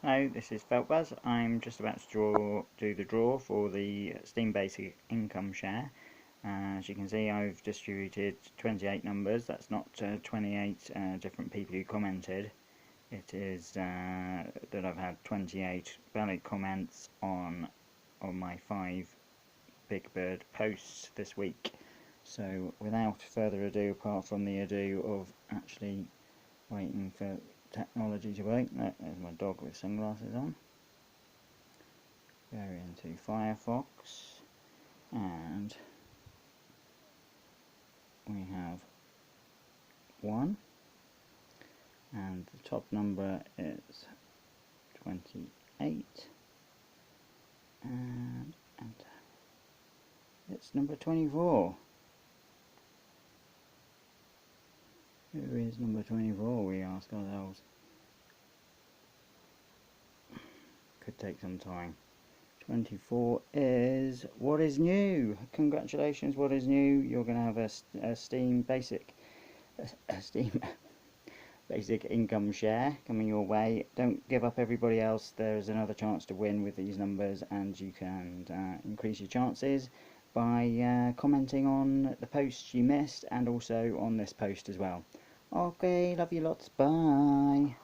Hello, this is Feltbuzz. I'm just about to do the draw for the Steam Basic Income share. As you can see, I've distributed 28 numbers. That's not 28 different people who commented. It is that I've had 28 valid comments on my 5 Big Bird posts this week. So without further ado, apart from the ado of actually waiting for technology to work. There's my dog with sunglasses on. Go into Firefox and we have 1 and the top number is 28 and enter. It's number 24. Who is number 24, we ask ourselves. Could take some time. 24 is What Is New. Congratulations, What Is New. You're going to have a Steam Basic Basic Income share coming your way. Don't give up everybody else. There's another chance to win with these numbers, and you can increase your chances by commenting on the posts you missed and also on this post as well. Okay, love you lots, bye.